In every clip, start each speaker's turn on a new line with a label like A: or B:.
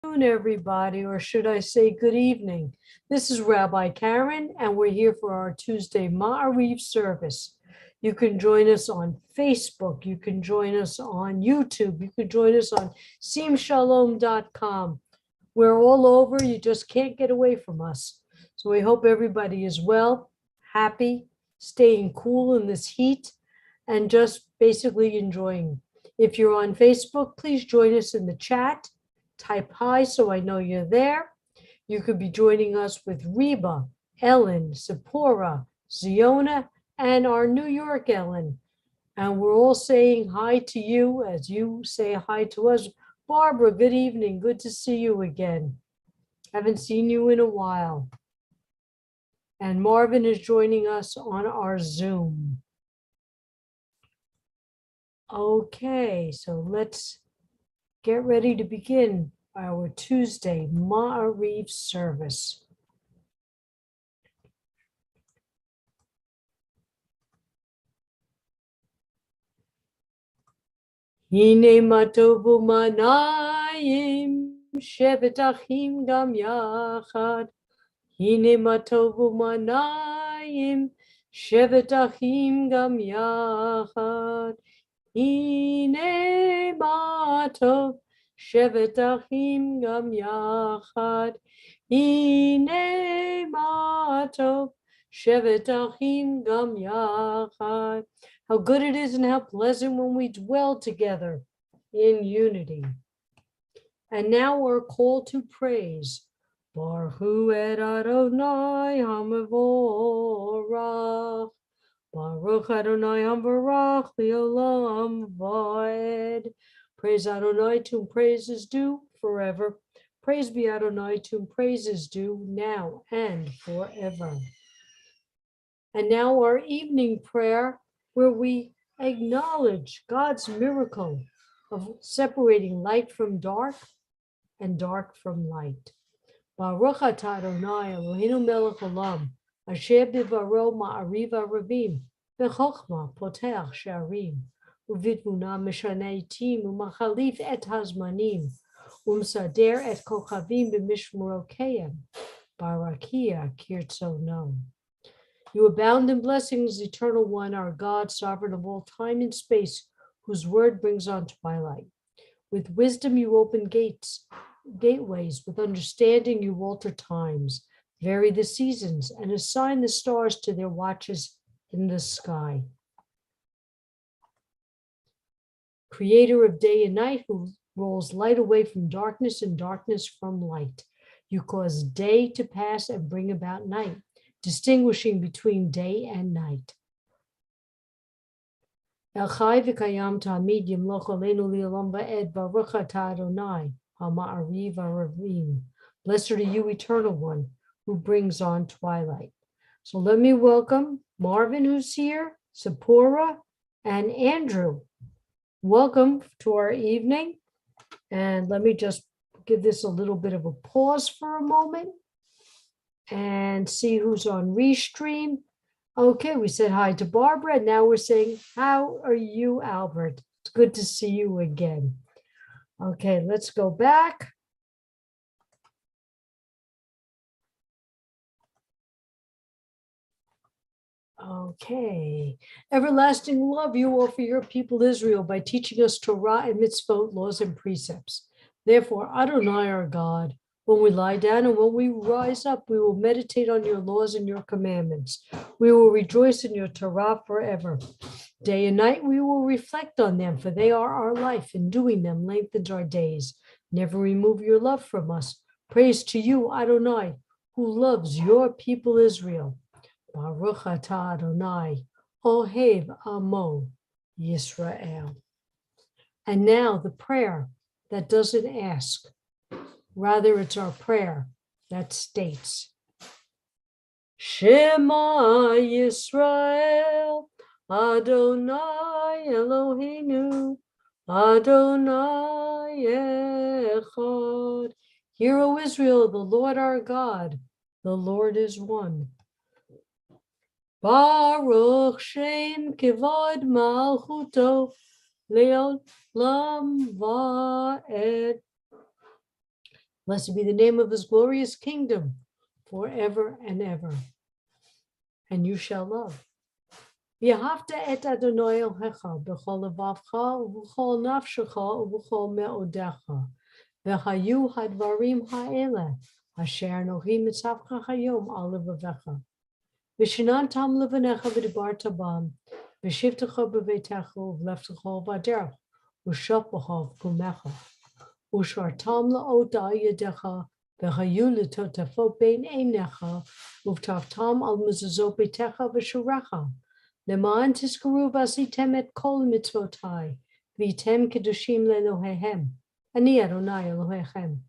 A: Everybody, or should I say good evening. This is Rabbi Karen, and we're here for our Tuesday Maariv service. You can join us on Facebook, you can join us on YouTube, you can join us on seamshalom.com. We're all over, you just can't get away from us. So we hope everybody is well, happy, staying cool in this heat, and just basically enjoying. If you're on Facebook, please join us in the chat. Type hi so I know you're there. You could be joining us with Reba, Ellen, Sephora, Ziona, and our New York Ellen. And we're all saying hi to you as you say hi to us. Barbara, good evening. Good to see you again. Haven't seen you in a while. And Marvin is joining us on our Zoom. Okay, so let's get ready to begin our Tuesday Maariv service. Hine matovu manayim shevet achim gam yachad. Hine matovu manayim shevet achim gam yachad. Hine matov shevet achim gam yachad. Hine matov shevet achim gam yachad. How good it is and how pleasant when we dwell together in unity. And now our call to praise. Baruch hu et Adonai hamavorach. Baruch Adonai Hamvarach Leolam Vaed. Praise Adonai, to whom praise is due forever. Praise be Adonai, to whom praise is due now and forever. And now our evening prayer, where we acknowledge God's miracle of separating light from dark and dark from light. Baruch atah Adonai Eloheinu melech olam. Asher bivaro ma'ariv arabim, v'chochma potech she'arim, u'vitmuna mishana itim, u'machalif et hazmanim, u'msader et kochavim b'mishmorokeyem, barakia kirtzono. You abound in blessings, eternal one, our God, sovereign of all time and space, whose word brings on twilight. With wisdom you open gateways, with understanding you alter times. Vary the seasons and assign the stars to their watches in the sky. Creator of day and night, who rolls light away from darkness and darkness from light. You cause day to pass and bring about night, distinguishing between day and night. El Chai v'Kayam Tamid Yimloch Aleinu Li'olam Va'ed Baruch atah Adonai HaMa'ariv Aravim. Blessed are you, Eternal One, who brings on twilight. So let me welcome Marvin, who's here, Sephora, and Andrew. Welcome to our evening. And let me just give this a little bit of a pause for a moment and see who's on Restream. Okay, we said hi to Barbara, and now we're saying, how are you, Albert? It's good to see you again. Okay, let's go back. Okay. Everlasting love you offer your people Israel by teaching us Torah and mitzvot, laws and precepts. Therefore, Adonai our God, when we lie down and when we rise up, we will meditate on your laws and your commandments. We will rejoice in your Torah forever. Day and night we will reflect on them, for they are our life, and doing them lengthens our days. Never remove your love from us. Praise to you, Adonai, who loves your people Israel. Baruch atah Adonai, Ohev Amo Yisrael. And now the prayer that doesn't ask. Rather, it's our prayer that states, Shema Yisrael, Adonai Eloheinu, Adonai Echad. Hear, O Israel, the Lord our God, the Lord is one. Baruch Shem Kivod Malchuto Leolam Vaed. Blessed be the name of his glorious kingdom forever and ever. And you shall love. V'ahavta et Adonai Elohecha b'chol levavcha u'b'chol nafshecha u'b'chol me'odecha. V'hayu hadvarim ha'ele asher anochi mitzavcha hayom al levavecha. V'shinantam levanecha v'dibarta bam v'shivtecha b'veitecha u'v'leftecha v'aderech u'shopcha v'kumecha u'shartam la'ot al yedecha v'hayu l'totafot bein einecha u'v'taftam al mezuzot beitecha v'shurecha. Leman tiskaru v'asitem et kol mitzvotai v'item kedushim le'Elohehem. Ani Adonai Elohechem.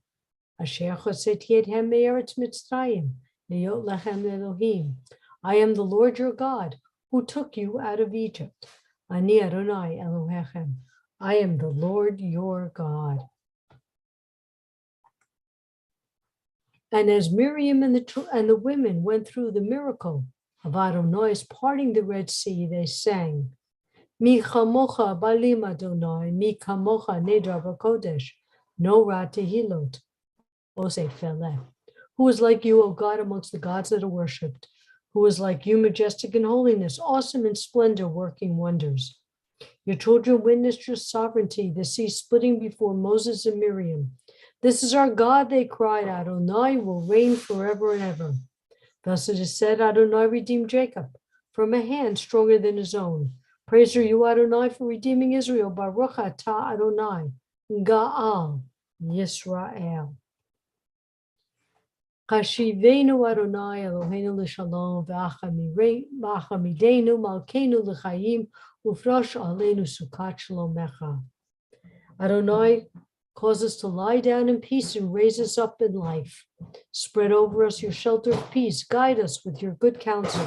A: Asher choseti ethem me'eretz Mitzrayim le'yot lechem le'Elohim. I am the Lord your God who took you out of Egypt. Ani Adonai Elohechem. I am the Lord your God. And as Miriam and the women went through the miracle of Adonai's parting the Red Sea, they sang, Mi chamocha balim Adonai, mi kamocha nedar b'kodesh, no ra tehilot, oseh feleh. Who is like you, O God, amongst the gods that are worshipped? Who is like you, majestic in holiness, awesome in splendor, working wonders? Your children witnessed your sovereignty, the sea splitting before Moses and Miriam. This is our God, they cried, Adonai will reign forever and ever. Thus it is said, Adonai redeemed Jacob from a hand stronger than his own. Praise are you, Adonai, for redeeming Israel. Baruch atah Adonai, Ga'al Yisrael. Chashivenu Adonai Eloheinu l'shalom v'achamidenu malkeinu l'chaim ufrosh aleinu sukat shalomecha. Adonai, cause us to lie down in peace and raise us up in life. Spread over us your shelter of peace. Guide us with your good counsel.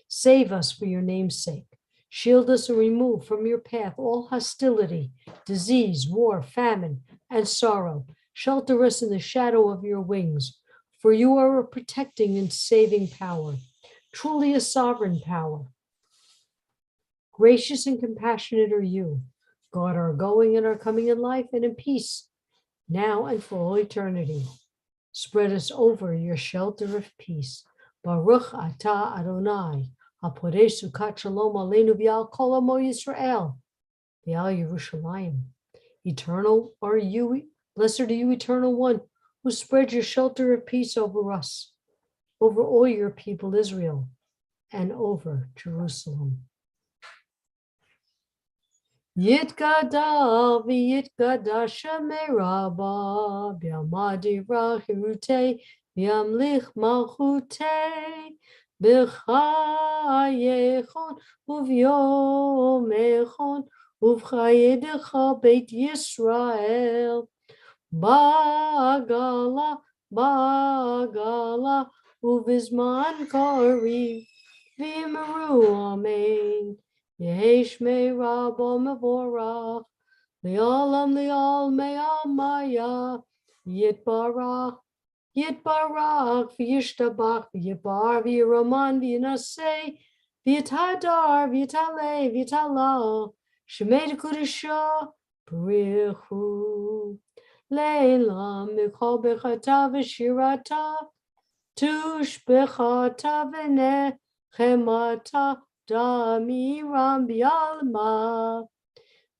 A: Save us for your name's sake. Shield us and remove from your path all hostility, disease, war, famine, and sorrow. Shelter us in the shadow of your wings, for you are a protecting and saving power, truly a sovereign power. Gracious and compassionate are you, God, our going and our coming in life and in peace, now and for all eternity. Spread us over your shelter of peace. Baruch atah Adonai, haporei sukat shalom aleinu v'al kol amo Yisrael, v'al Yerushalayim. Eternal are you, blessed are you, eternal one, who spread your shelter of peace over us, over all your people Israel, and over Jerusalem. Yitgadal v'yitgadash Shemei Rabbah b'yamadira chirutei v'yamlich malchutei b'chayechon uv'yomechon uv'chayedecha beit Yisrael ba'gala uv'zman kariv v'yimeru amen. Yeheshmei Rabbo Mevorach, Le'olam Le'ol Me'amaya, Yitbarach, V'yishtabach, V'yibar, V'yiraman, V'yinaseh, V'yitadar, V'yitaleh, V'yitalal, Shemei Dekudesha, B'richu, Le'elam, Michol Bechata V'shirata, Tushbechata V'nechemata, Damiram bialma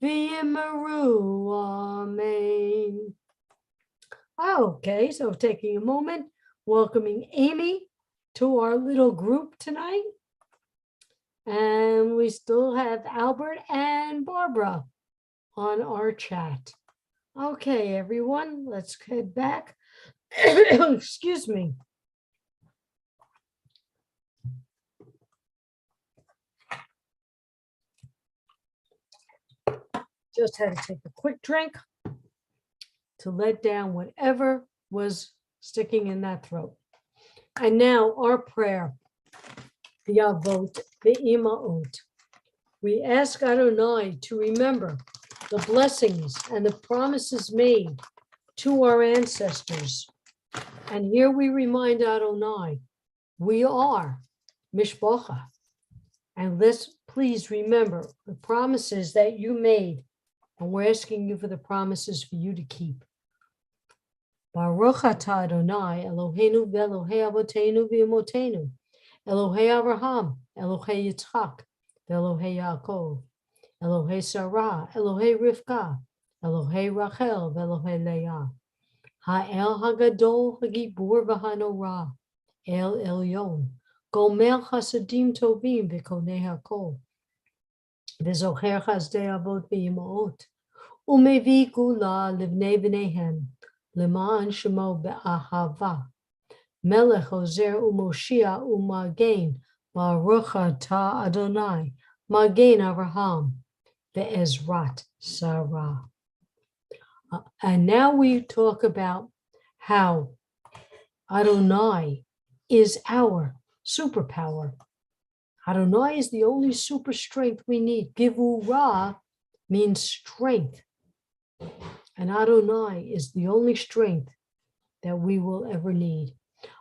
A: v'yimeru amen. Okay, so taking a moment, welcoming Amy to our little group tonight. And we still have Albert and Barbara on our chat. Okay, everyone, let's head back. Excuse me. Just had to take a quick drink to let down whatever was sticking in that throat. And now our prayer, the Avot, the Imaot. We ask Adonai to remember the blessings and the promises made to our ancestors. And here we remind Adonai, we are Mishpacha. And let's please remember the promises that you made. And we're asking you for the promises for you to keep. Baruch atah Adonai, Eloheinu v'Elohei Avotenu v'Imotenu, Elohei Abraham, Elohei Yitzchak, v'Elohei Yaakov, Elohei Sarah, Elohei Rivka, Elohei Rachel, v'Elohei Leah. Ha'el Hagadol Hagibur v'Hanorah, El Elyon, Gomel Chasadim Tovim v'Konei HaKol, v'Zocher Chazdei Avot v'Yimaot, Umevi Gula Livnei V'neihem, Leman Shemo Be'ahava, Melech Ozer Umoshia Umagen, Baruch atah Adonai, Magen Avraham, Ve'ezrat Sarah. And now we talk about how Adonai is our superpower. Adonai is the only super strength we need. Givurah means strength. And Adonai is the only strength that we will ever need.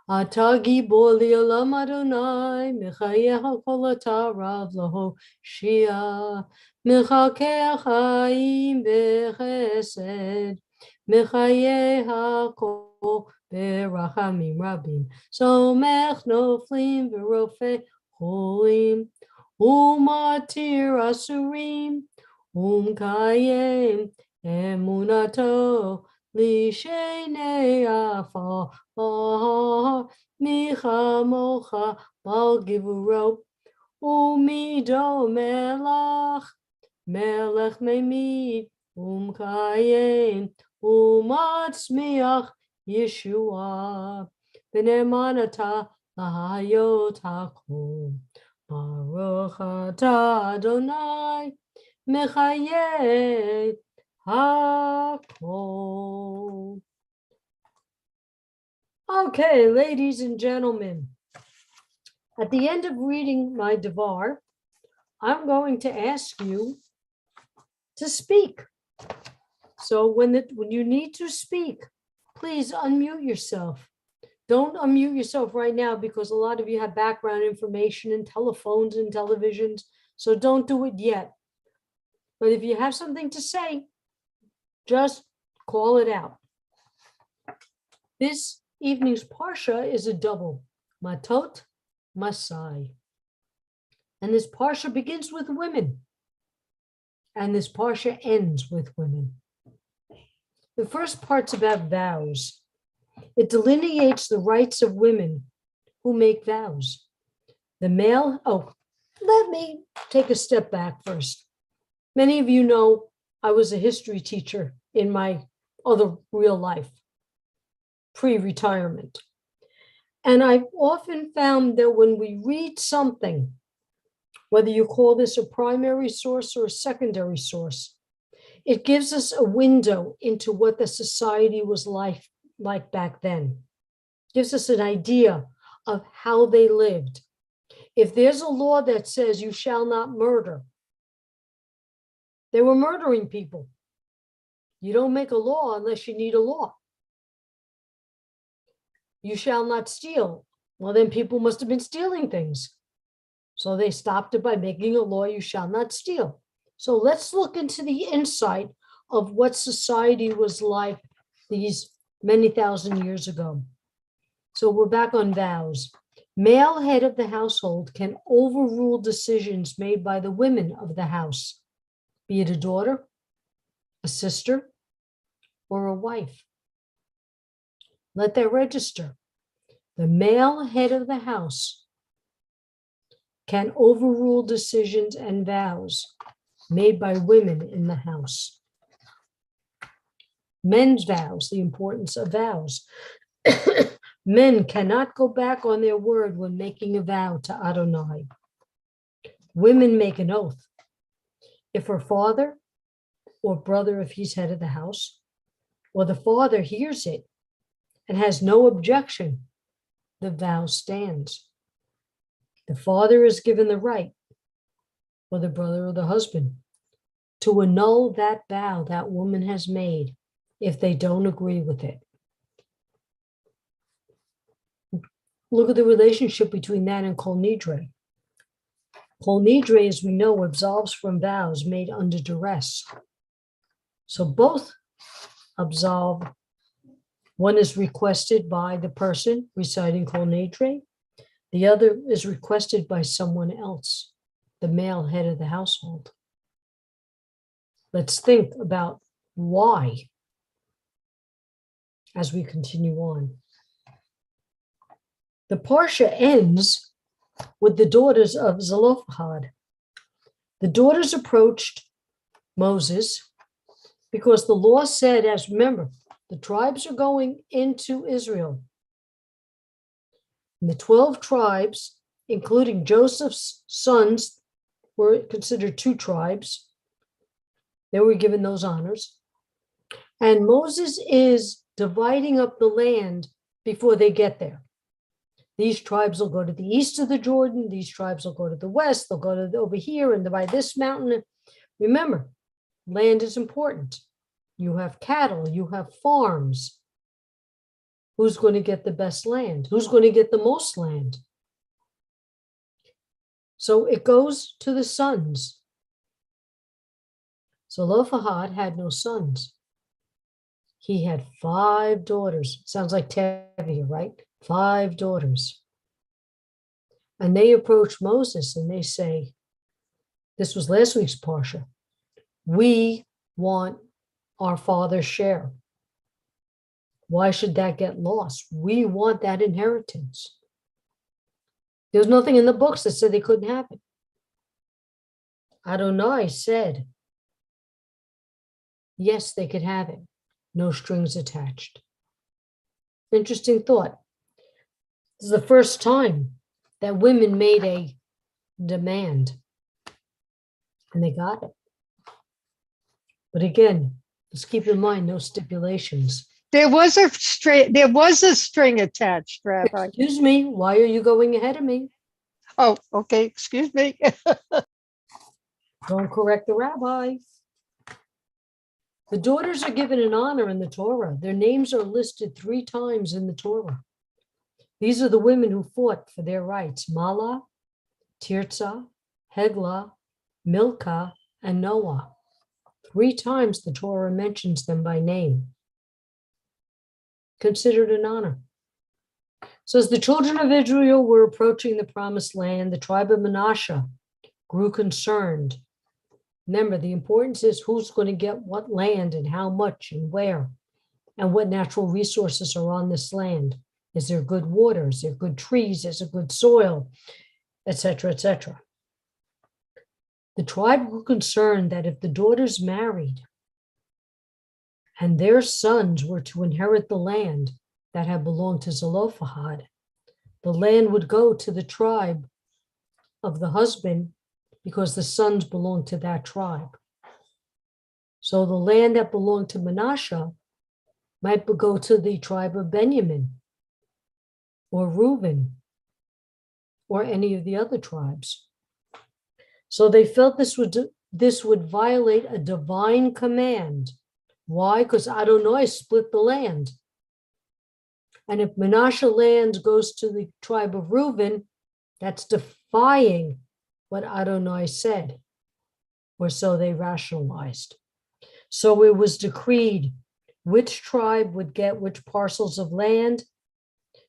A: Ata gibor li'olam Adonai, mechayeh hakol ata rav laho shia, mechakeh chaim bechesed, mechayeh hakol berachamim rabim, somech noflim v'rofeh cholim, umatir asurim, umkayem emunato lishenei afar. Micha mocha bal givuro umido melach melech memid umkayem umatzmiach Yeshua v'nemanata lahayot hakol Baruch atah Adonai mechayeh hakol. Okay, ladies and gentlemen, at the end of reading my Devar, I'm going to ask you to speak. So when you need to speak, please unmute yourself. Don't unmute yourself right now because a lot of you have background information and telephones and televisions, so don't do it yet. But if you have something to say, just call it out. This evening's Parsha is a double, Matot, Masai. And this Parsha begins with women. And this Parsha ends with women. The first part's about vows. It delineates the rights of women who make vows. The male, let me take a step back first. Many of you know I was a history teacher in my other real life, pre-retirement. And I've often found that when we read something, whether you call this a primary source or a secondary source, it gives us a window into what the society was like back then. Gives us an idea of how they lived. If there's a law that says you shall not murder, they were murdering people. You don't make a law unless you need a law. You shall not steal. Well, then people must have been stealing things. So they stopped it by making a law, you shall not steal. So let's look into the insight of what society was like these many thousand years ago. So we're back on vows. Male head of the household can overrule decisions made by the women of the house, be it a daughter, a sister, or a wife. Let that register. The male head of the house can overrule decisions and vows made by women in the house. Men's vows, the importance of vows. Men cannot go back on their word when making a vow to Adonai. Women make an oath. If her father or brother, if he's head of the house, or the father hears it and has no objection, the vow stands. The father is given the right, or the brother or the husband, to annul that vow that woman has made if they don't agree with it. Look at the relationship between that and Kol Nidre. Kol Nidre, as we know, absolves from vows made under duress. So both absolve One is requested by the person reciting Kol Nidre. The other is requested by someone else, the male head of the household. Let's think about why as we continue on. The Parsha ends with the daughters of Zelophehad. The daughters approached Moses because the law said, as remember, the tribes are going into Israel. And the 12 tribes, including Joseph's sons, were considered 2 tribes. They were given those honors. And Moses is dividing up the land before they get there. These tribes will go to the east of the Jordan. These tribes will go to the west. They'll go to over here and divide this mountain. Remember, land is important. You have cattle, you have farms. Who's going to get the best land? Who's going to get the most land? So it goes to the sons. Zelophehad had no sons. He had 5 daughters. Sounds like Tevye, right? 5 daughters. And they approach Moses and they say, this was last week's Parsha, we want our father's share. Why should that get lost? We want that inheritance. There's nothing in the books that said they couldn't have it. Adonai said, yes, they could have it. No strings attached. Interesting thought. This is the first time that women made a demand, and they got it. But again, let's keep in mind no stipulations.
B: There was a string attached, Rabbi.
A: Excuse me, why are you going ahead of me?
B: Oh, okay, excuse me.
A: Don't correct the rabbi. The daughters are given an honor in the Torah. Their names are listed 3 times in the Torah. These are the women who fought for their rights: Mala, Tirzah, Heglah, Milcah, and Noah. 3 times the Torah mentions them by name. Considered an honor. So as the children of Israel were approaching the promised land, the tribe of Manasseh grew concerned. Remember, the importance is who's going to get what land and how much and where, and what natural resources are on this land. Is there good water? Is there good trees? Is there good soil? Etc., etc. The tribe grew concerned that if the daughters married and their sons were to inherit the land that had belonged to Zelophehad, the land would go to the tribe of the husband because the sons belonged to that tribe. So the land that belonged to Manasseh might go to the tribe of Benjamin or Reuben or any of the other tribes. So they felt this would violate a divine command. Why? Because Adonai split the land. And if Manasseh land goes to the tribe of Reuben, that's defying what Adonai said, or so they rationalized. So it was decreed which tribe would get which parcels of land.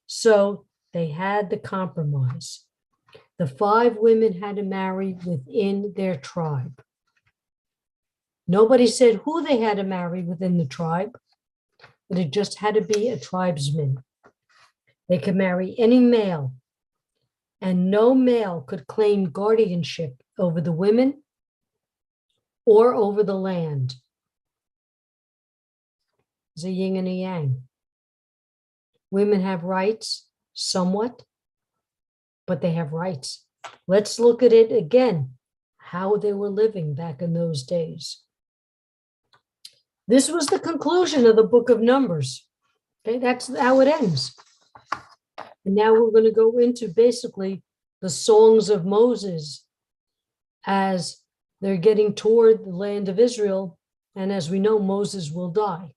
A: So they had the compromise. The 5 women had to marry within their tribe. Nobody said who they had to marry within the tribe, but it just had to be a tribesman. They could marry any male, and no male could claim guardianship over the women or over the land. It's a yin and a yang. Women have rights, somewhat, but they have rights. Let's look at it again, how they were living back in those days. This was the conclusion of the book of Numbers. Okay, that's how it ends. And now we're going to go into basically the songs of Moses as they're getting toward the land of Israel. And as we know, Moses will die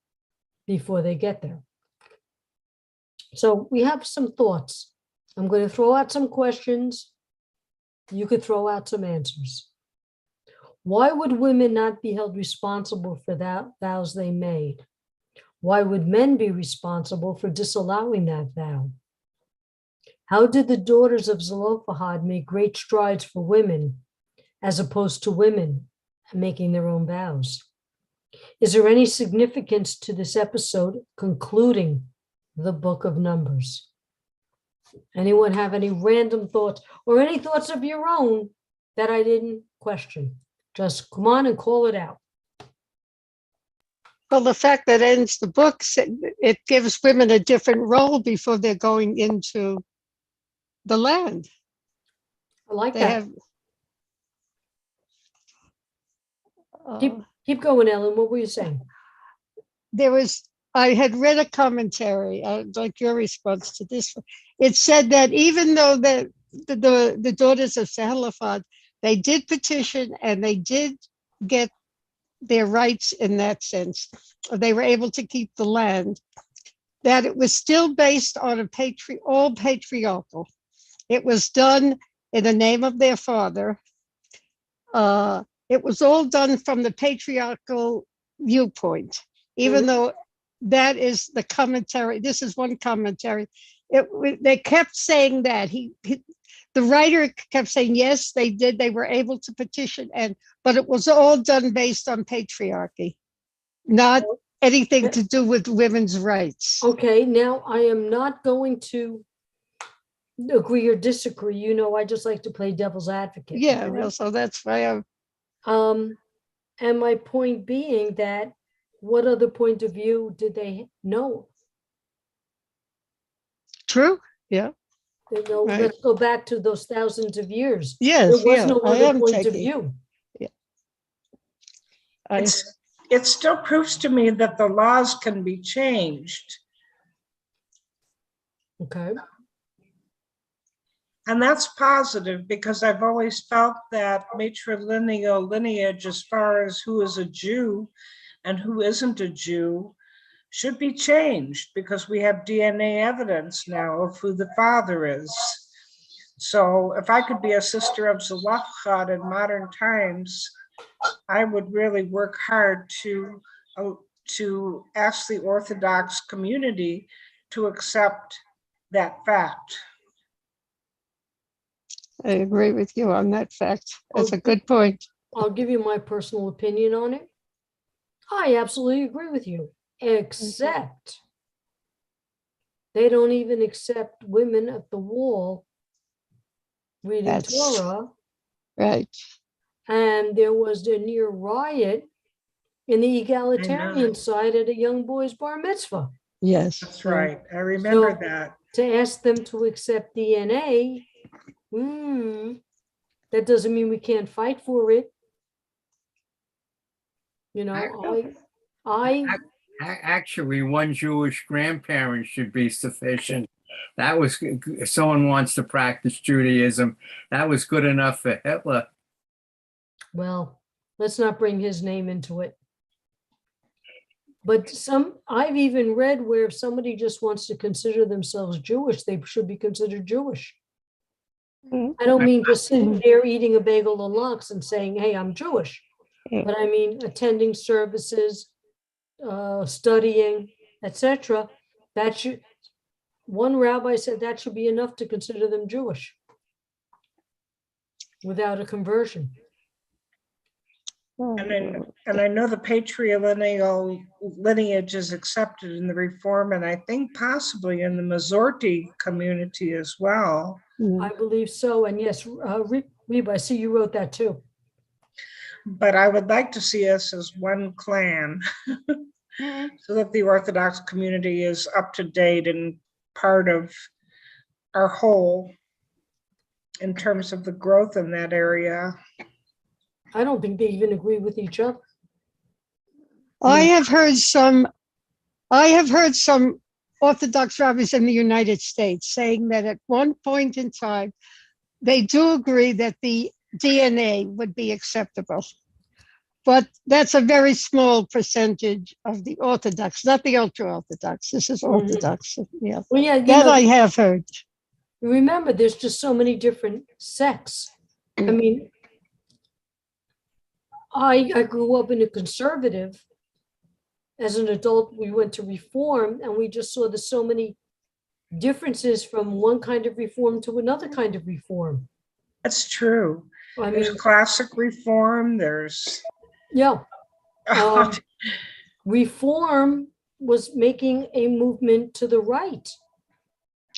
A: before they get there. So we have some thoughts. I'm going to throw out some questions. You could throw out some answers. Why would women not be held responsible for that vows they made? Why would men be responsible for disallowing that vow? How did the daughters of Zelophehad make great strides for women as opposed to women making their own vows? Is there any significance to this episode concluding the book of Numbers? Anyone have any random thoughts or any thoughts of your own that I didn't question? Just come on and call it out.
B: Well, the fact that ends the book, it gives women a different role before they're going into the land.
A: I like
B: They
A: that.
B: have.
A: Keep going, Ellen. What were you saying?
B: I had read a commentary, like your response to this one. It said that even though the daughters of Zelophehad, they did petition and they did get their rights in that sense, they were able to keep the land, that it was still based on all patriarchal. It was done in the name of their father. It was all done from the patriarchal viewpoint, even though that is the commentary. This is one commentary. They kept saying that the writer kept saying, yes, they did. They were able to petition, but it was all done based on patriarchy, not anything to do with women's rights.
A: Okay, now I am not going to agree or disagree. You know, I just like to play devil's advocate.
B: Yeah, well, so that's why
A: and my point being that what other point of view did they know?
B: True. Yeah.
A: You know,
B: Right.
A: Let's go back to those thousands of years.
B: Yes.
A: There was
B: Yeah,
A: no
B: I
A: other
B: am
A: point of
B: taking.
A: view.
B: Yeah.
C: It still proves to me that the laws can be changed.
A: Okay.
C: And that's positive because I've always felt that matrilineal lineage, as far as who is a Jew and who isn't a Jew, should be changed because we have DNA evidence now of who the father is. So if I could be a sister of Zelophehad in modern times, I would really work hard to ask the Orthodox community to accept that fact.
B: I agree with you on that fact. That's a good point.
A: I'll give you my personal opinion on it. I absolutely agree with you, except they don't even accept women at the wall reading Torah.
B: Right.
A: And there was a near riot in the egalitarian side at a young boy's bar mitzvah.
B: Yes.
C: That's right. I remember that.
A: To ask them to accept DNA, that doesn't mean we can't fight for it. You know,
D: Actually, one Jewish grandparent should be sufficient. That was, if someone wants to practice Judaism, that was good enough for Hitler.
A: Well, let's not bring his name into it. But I've even read where if somebody just wants to consider themselves Jewish, they should be considered Jewish. I don't mean just sitting there eating a bagel and lox and saying, hey, I'm Jewish. But I mean attending services, studying, etc. One rabbi said that should be enough to consider them Jewish without a conversion.
C: And I know the patrilineal lineage is accepted in the Reform, and I think possibly in the Masorti community as well.
A: I believe so. And yes, Reba, I see you wrote that too.
C: But I would like to see us as one clan so that the Orthodox community is up to date and part of our whole in terms of the growth in that area.
A: I don't think they even agree with each other.
B: I have heard some Orthodox rabbis in the United States saying that at one point in time, they do agree that the DNA would be acceptable. But that's a very small percentage of the Orthodox, not the ultra-Orthodox. This is Orthodox. Yeah.
A: Well, yeah,
B: that I have heard.
A: Remember, there's just so many different sects. I mean, I grew up in a conservative as an adult, we went to Reform and we just saw there's so many differences from one kind of Reform to another kind of Reform.
C: That's true.
A: I
C: There's
A: mean,
C: classic Reform, there's.
A: yeah, Reform was making a movement to the right.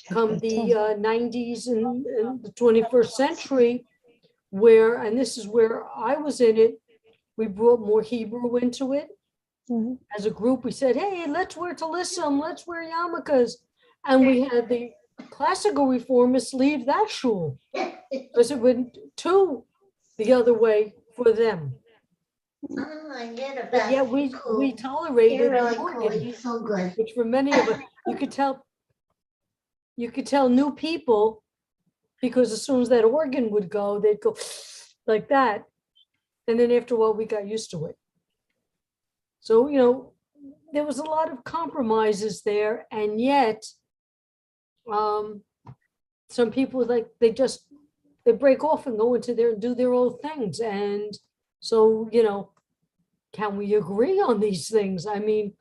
A: Come the 90s and the 21st century, where, and this is where I was in it, we brought more Hebrew into it.
B: Mhm.
A: As a group, we said, hey, let's wear talissim, let's wear yarmulkes. And we had the classical reformists leave that shul because it went to the other way for them. But yet we tolerated the organ, which for many of us, you could tell new people, because as soon as that organ would go, they'd go like that. And then after a while, we got used to it. So, there was a lot of compromises there. And yet, some people, like, they break off and go into there and do their own things. And so, can we agree on these things? I mean,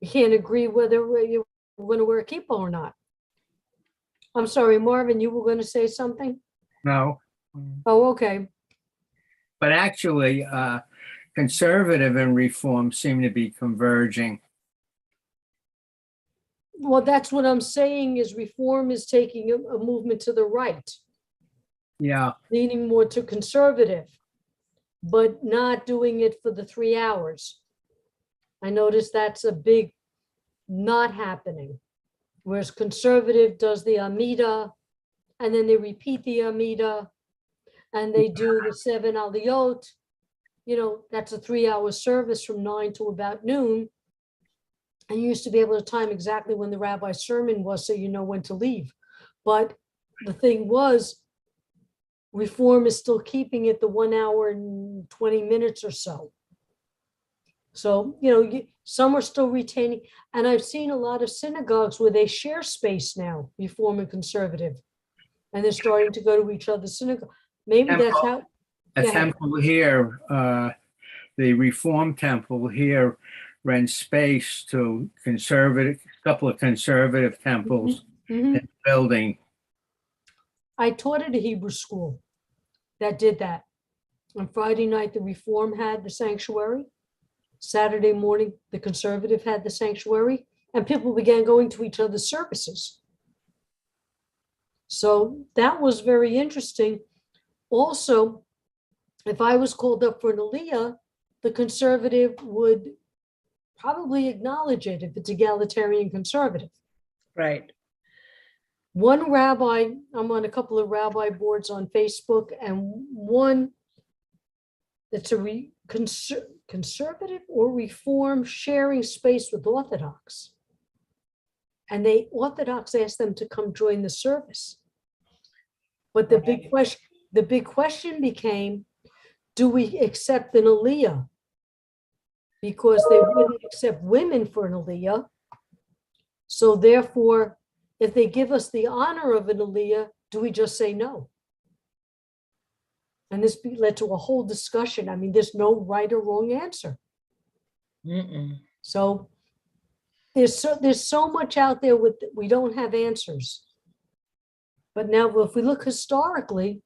A: you can't agree whether you're going to wear a kippah or not. I'm sorry, Marvin, you were going to say something?
D: No.
A: Oh, okay.
D: But actually, conservative and reform seem to be converging.
A: Well, that's what I'm saying is Reform is taking a movement to the right,
D: Yeah.
A: leaning more to conservative, but not doing it for the 3 hours. I noticed that's a big not happening. Whereas conservative does the Amida, and then they repeat the Amida, and they do the 7 Aliyot. That's a 3-hour service from 9 to about noon. And you used to be able to time exactly when the rabbi's sermon was, so you know when to leave. But the thing was, Reform is still keeping it the 1 hour and 20 minutes or so. So, some are still retaining, and I've seen a lot of synagogues where they share space now, Reform and conservative, and they're starting to go to each other's synagogue. Maybe that's how.
D: A
A: Go ahead.
D: temple here, the Reform temple here rents space to couple of conservative temples
A: Mhm.
D: in the building.
A: I taught at a Hebrew school that did that. On Friday night, the Reform had the sanctuary. Saturday morning, the conservative had the sanctuary, and people began going to each other's services. So that was very interesting. Also, if I was called up for an aliyah, the conservative would probably acknowledge it if it's egalitarian conservative.
C: Right.
A: One rabbi, I'm on a couple of rabbi boards on Facebook, and one that's a conservative or Reform sharing space with Orthodox. And Orthodox asked them to come join the service. But the big question became, do we accept an aliyah? Because they wouldn't accept women for an aliyah. So therefore, if they give us the honor of an aliyah, do we just say no? And this led to a whole discussion. I mean, there's no right or wrong answer. So there's so much out there we don't have answers. But now, if we look historically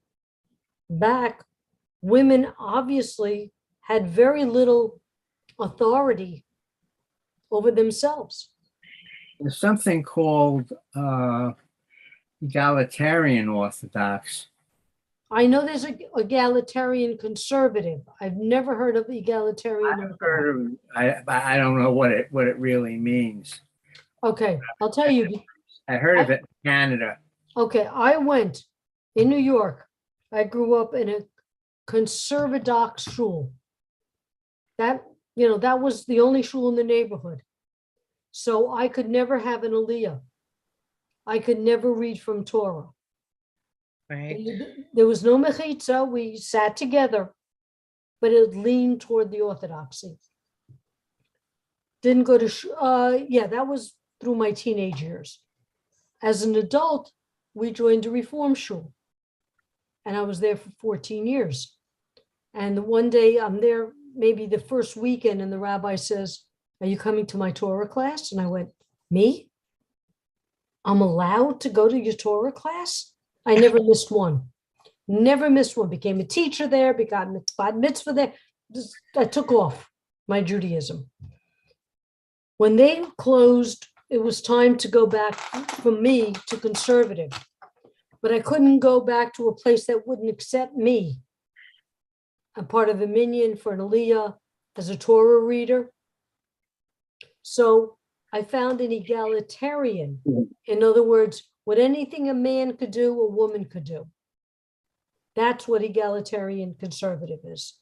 A: back, women obviously had very little authority over themselves.
D: There's something called egalitarian Orthodox.
A: I know there's an egalitarian conservative. I've never heard of egalitarian.
D: I don't know what it really means.
A: Okay, I'll tell you.
D: I heard of it in Canada.
A: Okay, I went in New York. I grew up in a conservadox shul. That was the only shul in the neighborhood. So I could never have an aliyah. I could never read from Torah.
C: Right.
A: There was no mechitza. We sat together, but it leaned toward the orthodoxy. Didn't go to, that was through my teenage years. As an adult, we joined a Reform shul, and I was there for 14 years. And one day I'm there maybe the first weekend, and the rabbi says, "Are you coming to my Torah class?" And I went, "Me? I'm allowed to go to your Torah class?" I never missed one. Never missed one. Became a teacher there, became a mitzvah there. I took off my Judaism. When they closed, it was time to go back for me to conservative. But I couldn't go back to a place that wouldn't accept me. I'm part of a minyan for an aliyah as a Torah reader. So I found an egalitarian. In other words, what anything a man could do, a woman could do. That's what egalitarian conservative is.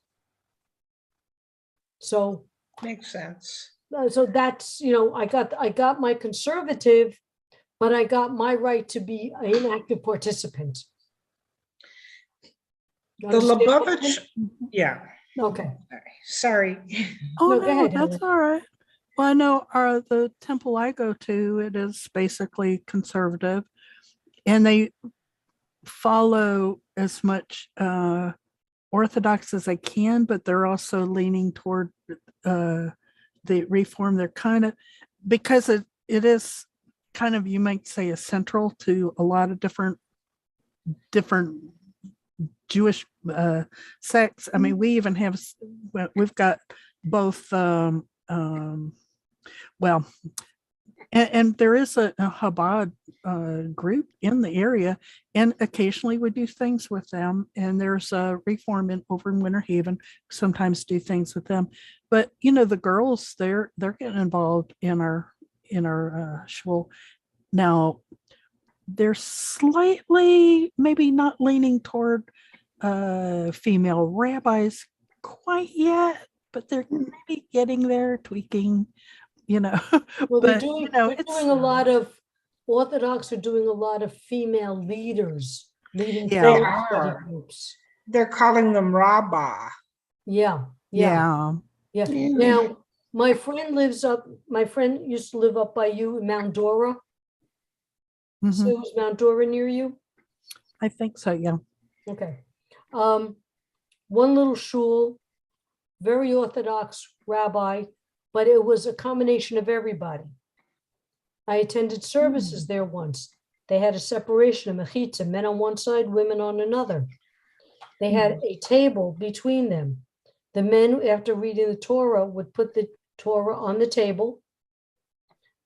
A: So
C: Makes sense.
A: so that's, I got my conservative, but I got my right to be an active participant. You
C: The
A: understand what I
C: Lubavitch,
A: mean?
C: yeah,
A: Okay.
C: sorry.
E: Oh,
A: No, go
E: no,
A: ahead,
E: that's
A: Helen.
E: all right. Well, I know the temple I go to, it is basically conservative, and they follow as much Orthodox as they can, but they're also leaning toward the Reform. They're kind of, because it is kind of, you might say, essential to a lot of different Jewish sects. I mean, we even have, we've got both, well, and there is a Chabad group in the area, and occasionally we do things with them. And there's a Reform over in Winter Haven, sometimes do things with them. But the girls, they're getting involved in our shul now. They're slightly maybe not leaning toward female rabbis quite yet, but they're maybe getting there, tweaking.
A: Well, they're
E: But,
A: doing,
E: it's
A: doing a lot of, Orthodox are doing a lot of female leaders, leading
E: Yeah.
C: They
A: Torah study
C: are.
A: groups.
C: They're calling them Rabbah.
A: Yeah.
E: yeah.
A: Now, my friend used to live up by you in Mount Dora.
E: Mhm.
A: So is Mount Dora near you?
E: I think so. Yeah.
A: Okay. One little shul, very Orthodox rabbi, but it was a combination of everybody. I attended services there once. They had a separation, a mechitza, men on one side, women on another. They had a table between them. The men, after reading the Torah, would put the Torah on the table.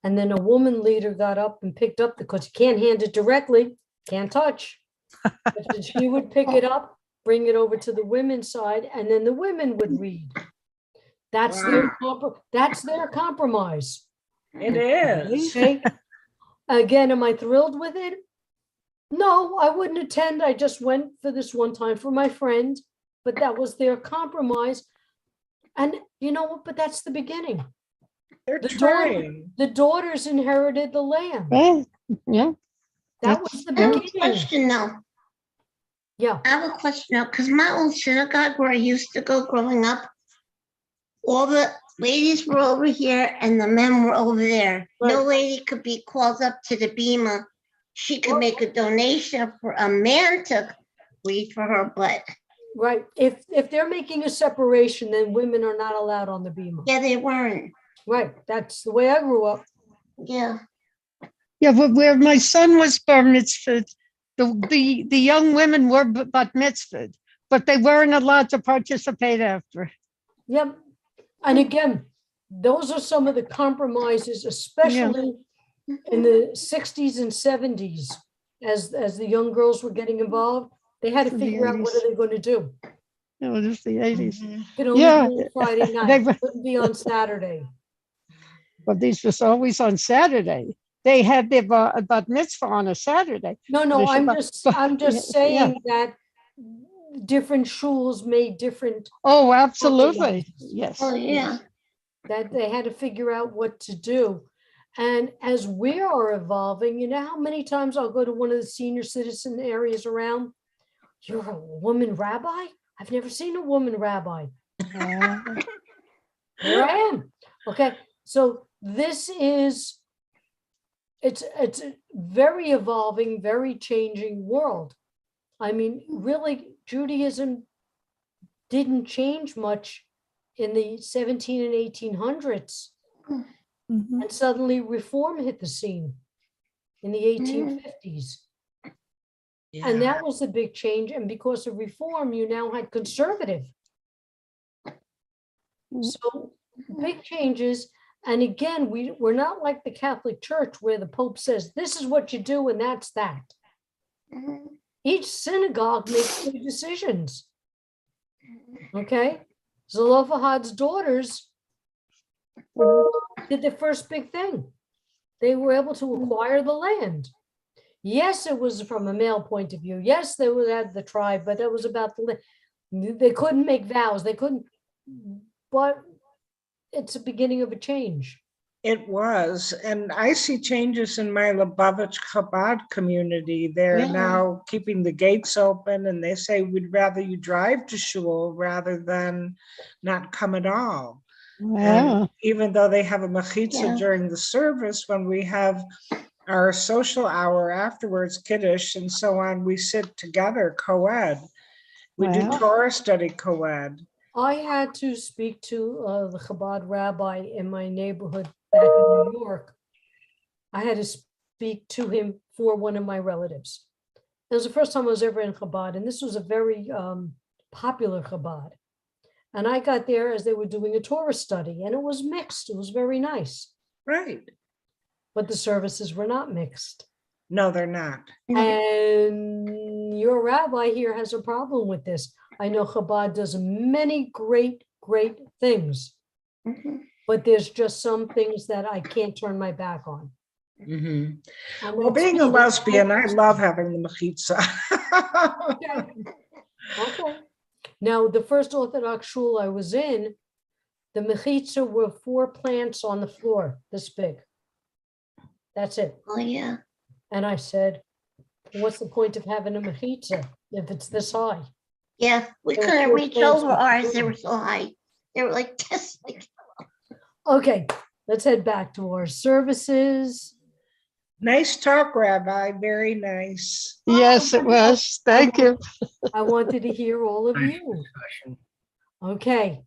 A: And then a woman leader got up and picked up, because you can't hand it directly, can't touch. But she would pick it up, bring it over to the women's side, and then the women would read. That's their compromise.
C: It is.
A: Okay. Again, am I thrilled with it? No, I wouldn't attend. I just went for this one time for my friend, but that was their compromise. And you know what? But that's the beginning.
C: They're
A: The
C: trying.
A: daughters inherited the land.
B: Right, yeah.
A: That was the
F: I have a
A: beginning.
F: question now.
A: Yeah.
F: I have a question now, because my old synagogue where I used to go growing up, all the ladies were over here and the men were over there. No
A: Right.
F: lady could be called up to the bima. She could make a donation for a man to read for her, but
A: Right. If they're making a separation, then women are not allowed on the bima.
F: yeah, they weren't.
A: Right. That's the way I grew up.
F: Yeah.
B: Yeah, but where my son was bar mitzvahed, the young women were bat mitzvahed, but they weren't allowed to participate after.
A: Yep. And again, those are some of the compromises, especially in the 60s and 70s, as the young girls were getting involved. They had to
B: In the
A: figure out what
B: 80s.
A: are they going to do.
B: No, it was the 80s.
A: Could only
B: Yeah.
A: be on Friday
B: They
A: night,
B: were-
A: couldn't be on Saturday.
B: But these was always on Saturday. They had their bat mitzvah on a Saturday.
A: No,
B: The
A: I'm
B: Shabbat-
A: just
B: Yeah.
A: saying that different shuls made different,
B: Oh, absolutely.
A: compromises.
B: Yes.
F: Oh, yeah.
A: that they had to figure out what to do. And as we are evolving, you know how many times I'll go to one of the senior citizen areas around? You're a woman rabbi? I've never seen a woman rabbi. Here I am. Okay, so this is, it's a very evolving, very changing world. I mean, really, Judaism didn't change much in the 17 and 1800s,
E: Mhm.
A: and suddenly reform hit the scene in the 1850s. And that was a big change. And because of reform, you now had conservative. So big changes. And again, we're not like the Catholic Church where the Pope says, this is what you do and that's that. Each synagogue makes their decisions. Okay? Zelophehad's daughters did the first big thing. They were able to acquire the land. Yes, it was from a male point of view. Yes, they had the tribe, but that was about the land. They couldn't make vows. They couldn't, but it's a beginning of a change.
C: It was, and I see changes in my Lubavitch Chabad community. They're
F: Really?
C: now keeping the gates open, and they say we'd rather you drive to shul rather than not come at all.
B: Wow.
C: And even though they have a mechitza
F: Yeah.
C: during the service, when we have our social hour afterwards, Kiddush and so on, we sit together co-ed. We do
B: Wow.
C: Torah study co-ed.
A: I had to speak to the Chabad rabbi in my neighborhood back in New York. I had to speak to him for one of my relatives. It was the first time I was ever in Chabad, and this was a very popular Chabad. And I got there as they were doing a Torah study, and it was mixed. It was very nice,
C: Right.
A: but the services were not mixed.
C: No, they're not.
A: And your rabbi here has a problem with this. I know Chabad does many great, great things, but there's just some things that I can't turn my back on.
C: Mhm.
A: And
C: Well,
A: that's
C: being a
A: me.
C: lesbian, I love having the mechitza.
A: Okay. Now, the first Orthodox shul I was in, the mechitza were 4 plants on the floor, this big. That's it.
F: Oh, yeah.
A: And I said, what's the point of having a mechitza if it's this high?
F: Yeah, we
A: There were
F: couldn't
A: 4
F: reach
A: plants
F: over
A: on the
F: ours. They
A: floor.
F: were so high. They were like this. Like,
A: Okay, let's head back to our services.
C: Nice talk, Rabbi. Very nice.
B: Yes, it was. Thank you.
A: I wanted to hear all of
D: Nice
A: you.
D: discussion.
A: Okay,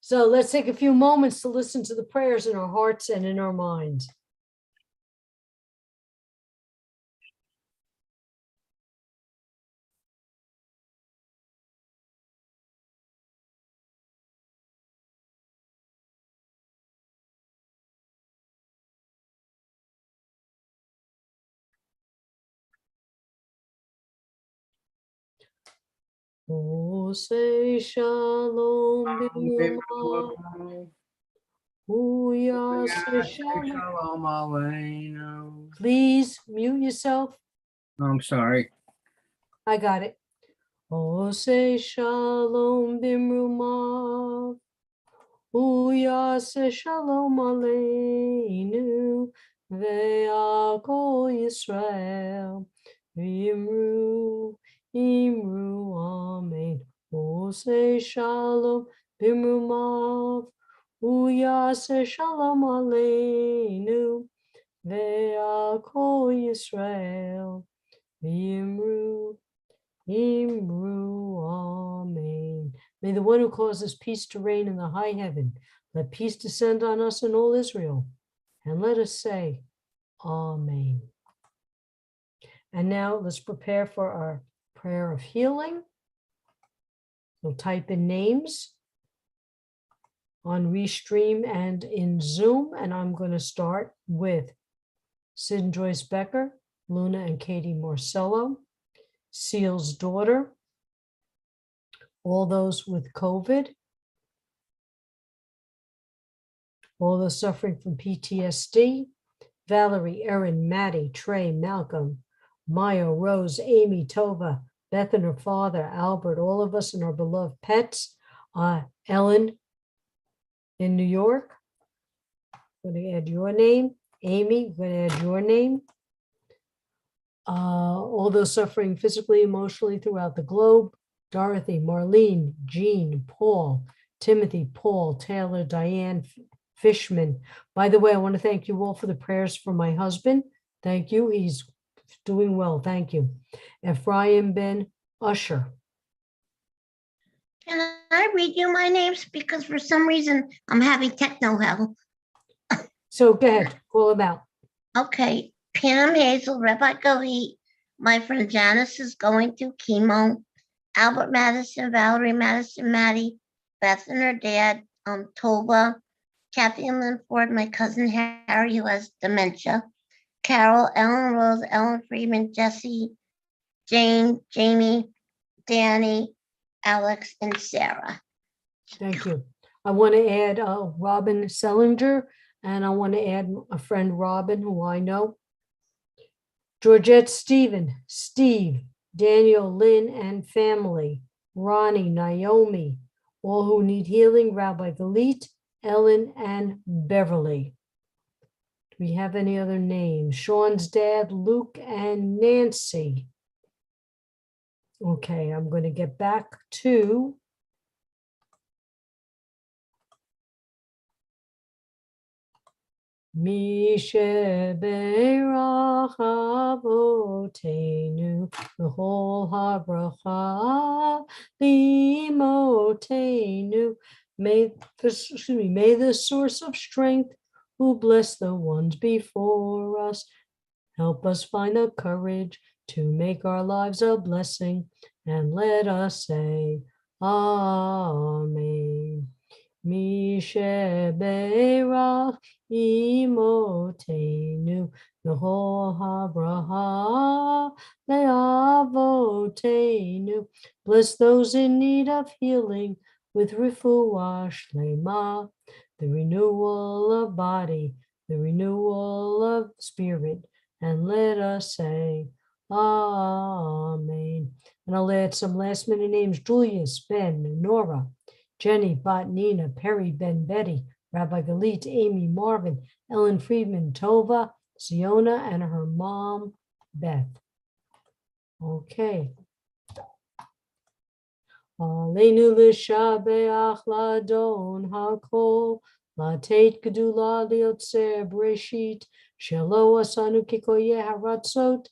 A: so let's take a few moments to listen to the prayers in our hearts and in our minds. Oh, say shalom, bimruma. Oh, yeah, say shalom.
D: Shalom aleinu.
A: Please mute yourself.
D: I'm sorry.
A: I got it. Oh, say shalom, bimruma. Oh, yeah, say shalom aleinu. Ve'akol Yisrael. V'imru, imru, amen. Oh, say shalom, bimrumav. Oh, yeah, say shalom aleinu. Ve'akol Yisrael. V'imru, imru, amen. May the one who causes peace to reign in the high heaven, let peace descend on us and all Israel. And let us say, amen. And now let's prepare for our prayer of healing. We'll type in names on Restream and in Zoom. And I'm going to start with Sid and Joyce Becker, Luna and Katie Marcello, Seal's daughter, all those with COVID, all those suffering from PTSD, Valerie, Erin, Maddie, Trey, Malcolm, Maya, Rose, Amy, Tova, Beth and her father, Albert, all of us and our beloved pets, Ellen in New York. I'm going to add your name. Amy, I'm going to add your name. All those suffering physically, emotionally throughout the globe. Dorothy, Marlene, Jean, Paul, Timothy, Paul, Taylor, Diane, Fishman. By the way, I want to thank you all for the prayers for my husband. Thank you. He's doing well. Thank you. Ephraim Ben Usher.
F: Can I read you my names? Because for some reason I'm having techno hell.
A: So go ahead, call them out.
F: Okay, Pam Hazel, Rabbi Galit, my friend Janice is going through chemo. Albert Madison, Valerie Madison, Maddie, Beth and her dad, Tova, Kathy and Lynn Ford, my cousin Harry who has dementia, Carol, Ellen Rose, Ellen Freeman, Jesse, Jane, Jamie, Danny, Alex, and Sarah.
A: Thank you. I want to add Robin Sellinger, and I want to add a friend Robin, who I know. Georgette Stephen, Steve, Daniel, Lynn, and family. Ronnie, Naomi, all who need healing, Rabbi Galit, Ellen, and Beverly. Do we have any other names? Sean's dad, Luke, and Nancy. Okay, I'm going to get back to Mishe Be'erach Avotenu B'chol habracha L'imotenu. May the source of strength who bless the ones before us help us find the courage to make our lives a blessing, and let us say Amen. Mishe Be'erach Imotenu B'chol habracha Le'avotenu. Bless those in need of healing with refuah shlema, the renewal of body, the renewal of spirit, and let us say Amen. And I'll add some last minute names: Julius, Ben, Nora, Jenny, Bat, Nina, Perry, Ben, Betty, Rabbi Galit, Amy, Marvin, Ellen Friedman, Tova, Siona, and her mom, Beth. Okay. Aleinu l'shabeach ladon hakol, latet gedula liotzer breshit, shelo asanu kikoye haratzot,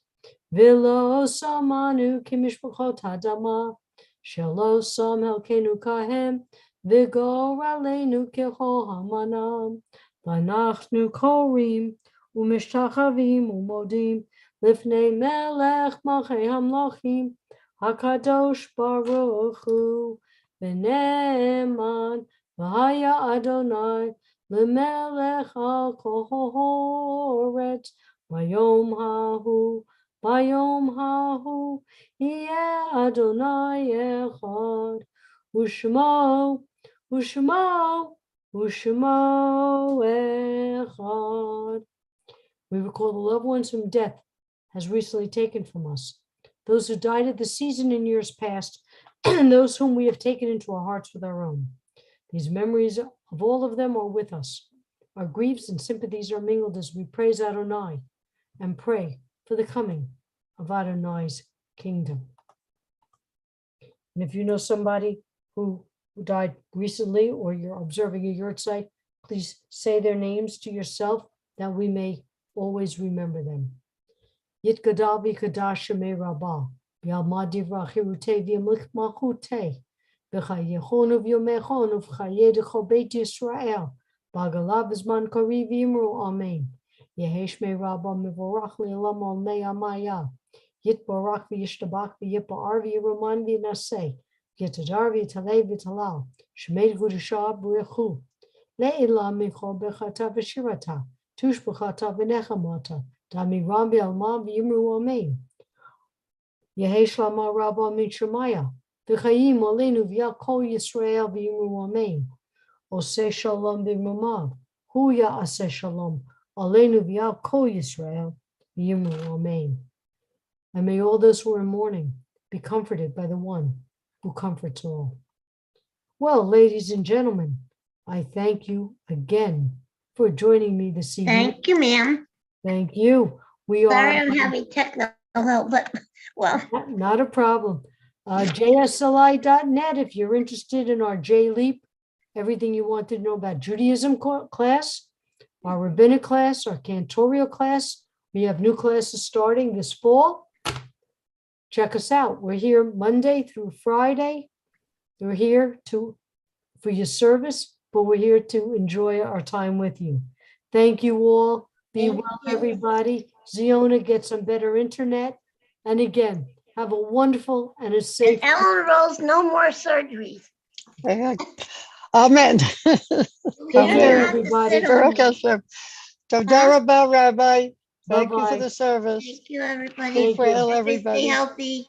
A: v'lo samanu kimishpachot hadama, shelo sam helkenu kahem, v'gor aleinu kechol hamanam, v'anachnu korim, u'mishtachavim u'modim, lifnei melech malchei hamlachim, HaKadosh Baruch Hu, V'ne'eman, V'haya Adonai, L'melech al kol haaretz, Bayom hahu, Yeh Adonai echad, U'shmo echad. We recall the loved ones whom death has recently taken from us, those who died at the season in years past, and those whom we have taken into our hearts with our own. These memories of all of them are with us. Our griefs and sympathies are mingled as we praise Adonai and pray for the coming of Adonai's kingdom. And if you know somebody who died recently, or you're observing a yahrzeit, please say their names to yourself that we may always remember them. Yitgadal v'kadash shemei rabbah, v'yalmad divrei chirutei v'yamlich malchutei, v'chayechonu v'yomechonu v'chayedecho beit Yisrael, b'agalav v'zman kari v'yimru amen. Yehi shmei rabbah mevorach le'olam olmei amaya, yitbarach v'yishtabach v'yipa'ar v'yiroman v'yinaseh, v'yitadar v'yitalei v'yitalal, shemei gudashah b'rechu, le'ilam michol b'chata v'shirata, tush b'chata v'nechamata, Damiram v'alma v'yimru amen. Yehi shlama rabba min shemaya, v'chayim aleinu v'yal kol Yisrael v'yimru amen. Oseh shalom b'mamav, hu ya'aseh shalom, aleinu v'yal kol Yisrael v'yimru amen. And may all those who are in mourning be comforted by the one who comforts all. Well, ladies and gentlemen, I thank you again for joining me this evening.
F: Thank you, ma'am.
A: Thank you. We
F: Sorry
A: are
F: I'm having techno hell, but well,
A: not a problem. JSLI.net, if you're interested in our JLEAP, everything you want to know about Judaism class, our rabbinic class, our cantorial class. We have new classes starting this fall. Check us out. We're here Monday through Friday, We're here for your service, but we're here to enjoy our time with you. Thank you all. Be
F: Thank
A: well,
F: you.
A: everybody. Ziona, get some better internet. And again, have a wonderful and a safe.
F: And Ellen Rose, no more surgeries.
B: Amen.
F: You
A: Take
F: shouldn't
A: care,
F: have to
A: everybody.
F: sit on
B: Baruch
F: me.
B: Hashem. Toda Rabba, Rabbi. Thank you
A: Bye-bye.
B: for the service.
F: Thank you, everybody.
B: Keep
A: Thank you.
B: well,
F: Stay
B: everybody.
F: healthy.